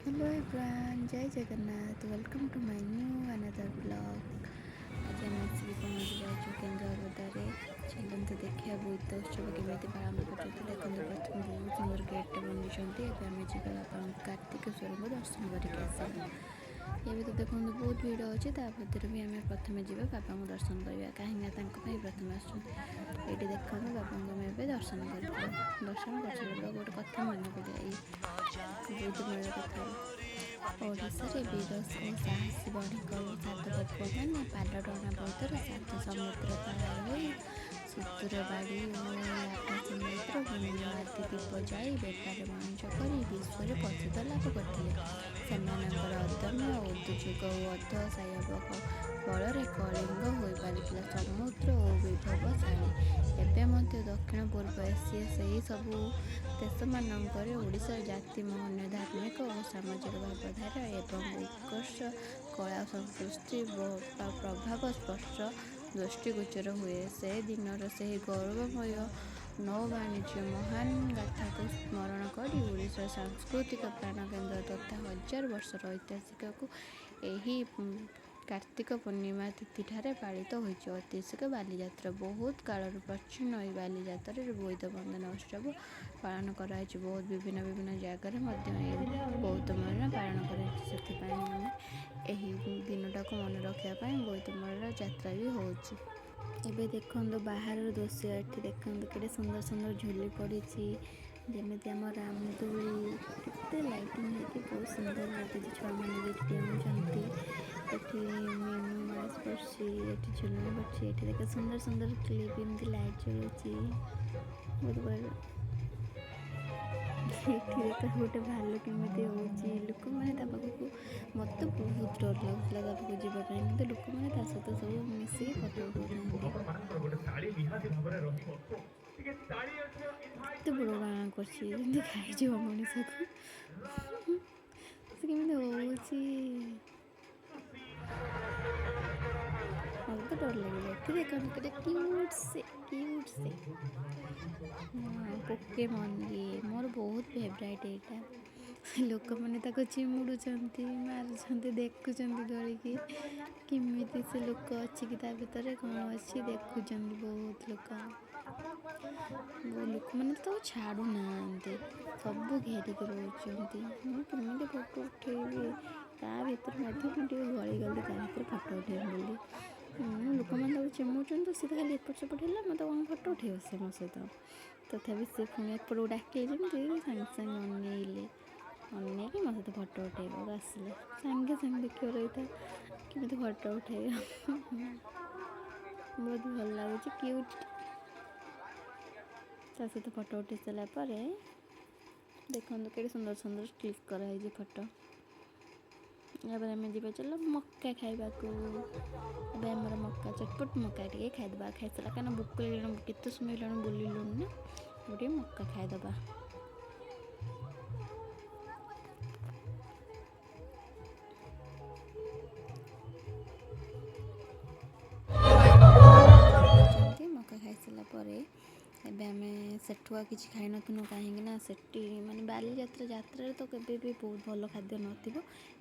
Hello everyone, Jai Jagannath. Welcome to my new another vlog. आज आम आसिक पहुँच जाऊँ केन्द्रापदारे। चलते देखिए बोईत उत्सव केमी पालन कर। देखते प्रथम बहुत सुंदर गेटे बनी। आम जावा बापा कार्तिकेश्वर को दर्शन करके आसलु। ये तो देखो बहुत भिड़ अच्छे भर भी आम प्रथम जावा बापा को दर्शन करवा कहीं प्रथम आसुँच ये देखो बापा को दर्शन कर दर्शन कर गोटे कथा मन पड़े बहुत बड़ कथा ओडिशारे वीर और साहसी बणिक और साधक मैंने पाल टଣା बौद्धर सात समुद्र पार हो सुतुर बाड़ी और आठ समुद्र आदि दीप जाई बेपार वाणिज्य कर विश्व प्रसिद्ध लाभ करते सेमानଙ୍କର ଅଦମ୍ୟ ଉଦ୍ଯୋଗ ଓ ଅଧ୍ୟସାୟ ଫଳରେ କଳିଙ୍ଗ ହୋଇପାରିଥିଲା ସମୁଦ୍ର ଓ ବିଭବଶାଳୀ। ଏବେ ମଧ୍ୟ ଦକ୍ଷିଣ ପୂର୍ବ ଏସିଆ ସେହି ସବୁ ଦେଶମାନଙ୍କରେ ଓଡ଼ିଶାର ଜାତି ମହନୀୟ ଧାର୍ମିକ ଓ ସାମାଜିକ ଭାବଧାରା ଏବଂ ଉତ୍କର୍ଷ କଳା ସଂସ୍କୃତି ପ୍ରଭାବ ସ୍ପଷ୍ଟ ଦୃଷ୍ଟିଗୋଚର ହୁଏ। ସେ ଦିନର ସେହି ଗୌରବମୟ ନୌବାଣିଜ୍ୟ ମହାନ ଗାଥାକୁ ସ୍ମରଣ କରି ଓଡ଼ିଶାର ସାଂସ୍କୃତିକ ପ୍ରାଣକେନ୍ଦ୍ର ତଥା ହଜାର ବର୍ଷର ଐତିହାସିକକୁ ଏହି କାର୍ତ୍ତିକ ପୂର୍ଣ୍ଣିମା ତିଥିଠାରେ ପାଳିତ ହୋଇଛି। ଐତିହାସିକ ବାଲିଯାତ୍ରା ବହୁତ କାଳରୁ ପ୍ରାଚୀନ ଏହି ବାଲିଯାତ୍ରାରେ ବୋଇତ ବନ୍ଦନା ଉତ୍ସବ ପାଳନ କରାଯାଇଛି। ବହୁତ ବିଭିନ୍ନ ଜାଗାରେ ମଧ୍ୟ ଏହି ବୋଇତ ବନ୍ଦନା ପାଳନ କରାଯାଇଛି। ସେଥିପାଇଁ ଆମେ ଏହି ଦିନଟାକୁ ମନେ ରଖିବା ପାଇଁ ବୋଇତ ବନ୍ଦନା ଯାତ୍ରା ବି ହେଉଛି। ଏବେ ଦେଖନ୍ତୁ ବାହାରର ଦୃଶ୍ୟ ଏଠି ଦେଖନ୍ତୁ କେତେ ସୁନ୍ଦର ସୁନ୍ଦର ଝୁଲି ପଡ଼ିଛି ଯେମିତି ଆମ ରାମଦୋଳି କେତେ ଲାଇଟିଂ ହେଇକି ବହୁତ ସୁନ୍ଦର ଲାଗୁଛି। ଛୁଆମାନେ ବି ଏଠି ଡେଉଁଛନ୍ତି ଏଠି ମିନୁ ମାছ ପଡ଼ିଛି ଏଠି ଝୁଲଣ ପଡ଼ିଛି ଏଠି ଦେଖ ସୁନ୍ଦର ସୁନ୍ଦର କ୍ଲିପ୍ ଏମିତି ଲାଇଟ୍ ଜଳୁଛି ବହୁତ ବଡ଼ ଏଠି ଦେଖ ଗୋଟେ ଭାଲୁ କେମିତି ହେଉଛି ଲୋକମାନେ ତା ପାଖକୁ ମୋତେ ବହୁତ ଡର ଲାଗୁଥିଲା ତା ପାଖକୁ ଯିବା ପାଇଁ କିନ୍ତୁ ଲୋକମାନେ ତା ସହିତ ସବୁ ମିଶିକି ଫଟୋ ଉଠାଉଥାନ୍ତି। ଏତେ ବଡ଼ ଗାଁ କରିଛି ଯେମିତି ଖାଇଯିବ ମଣିଷକୁ ସେ କେମିତି ହେଉଛି ମୋତେ ଡର ଲାଗିଲା। ଏଠି ଦେଖନ୍ତୁ କେତେ କ୍ୟୁଟ୍ ସେ ପୋକେମନ୍ ଇଏ ମୋର ବହୁତ ଫେଭରାଇଟ୍ ଏଇଟା ଲୋକମାନେ ତାକୁ ଚିମୁଡ଼ୁଛନ୍ତି ମାରୁଛନ୍ତି ଦେଖୁଛନ୍ତି ଦଳିକି କେମିତି ସେ ଲୋକ ଅଛି କି ତା ଭିତରେ କ'ଣ ଅଛି ଦେଖୁଛନ୍ତି ବହୁତ ଲୋକମାନେ ତ ଛାଡ଼ୁନାହାନ୍ତି ସବୁ ଘେରିକି ରହୁଛନ୍ତି। ମୁଁ କେମିତି ଫଟୋ ଉଠେଇବି ତା ଭିତରେ ମଧ୍ୟ ମୁଁ ଟିକେ ଗଳିଗଲି ତା ଭିତରେ ଫଟୋ ଉଠେଇବି ବୋଲି ଲୋକମାନେ ତାକୁ ଚିମୁଛନ୍ତି ତ ସେ ଖାଲି ଏପଟ ସେପଟ ହେଲା ମୋତେ କ'ଣ ଫଟୋ ଉଠେଇବ ସେ ମୋ ସହିତ ତଥାପି ସେ ପୁଣି ଏପଟକୁ ଡାକିଲେ ଯେମିତି ସାଙ୍ଗେ ସାଙ୍ଗେ ଅନେଇକି ମୋ ସହିତ ଫଟୋ ଉଠେଇବାକୁ ଆସିଲେ ସାଙ୍ଗେ ଦେଖିବ ରହିଥା କେମିତି ଫଟୋ ଉଠେଇବ ବହୁତ ଭଲ ଲାଗୁଛି କ୍ୟୁଟ୍ ତା ସହିତ ଫଟୋ ଉଠେଇ ସାରିଲା ପରେ ଦେଖନ୍ତୁ କେତେ ସୁନ୍ଦର ସୁନ୍ଦର କ୍ଲିକ୍ କରାହେଇଛି ଫଟୋ। ଏହାପରେ ଆମେ ଯିବା ଚାଲ ମକା ଖାଇବାକୁ। ଏବେ ଆମର ମକା ଚଟପଟ ମକା ଟିକେ ଖାଇଦେବା ଖାଇସାରିଲା କାରଣ ଭୋକ ଲାଗିଲାଣି କେତେ ସମୟ ହେଲାଣି ବୁଲିଲୁଣି ନା ଟିକେ ମକା ଖାଇଦେବା। ମକା ଖାଇସାରିଲା ପରେ ଏବେ ଆମେ ସେଠୁ ଆଉ କିଛି ଖାଇନଥିଲୁ କାହିଁକି ନା ସେଠି ମାନେ ଯାତ୍ରାରେ ତ କେବେ ବି ବହୁତ ଭଲ ଖାଦ୍ୟ ନଥିବ।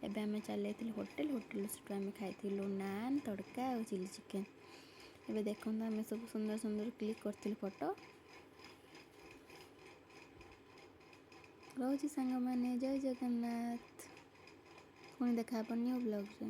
ଏବେ ଆମେ ଚାଲିଯାଇଥିଲୁ ହୋଟେଲ ସେଠୁ ଆମେ ଖାଇଥିଲୁ ନାନ୍ ତଡ଼କା ଆଉ ଚିଲି ଚିକେନ୍। ଏବେ ଦେଖନ୍ତୁ ଆମେ ସବୁ ସୁନ୍ଦର ସୁନ୍ଦର କ୍ଲିକ୍ କରିଥିଲୁ ଫଟୋ ରହୁଛି ସାଙ୍ଗମାନେ ଜୟ ଜଗନ୍ନାଥ ପୁଣି ଦେଖା ହବ ନ୍ୟୁ ବ୍ଲଗ୍ରେ।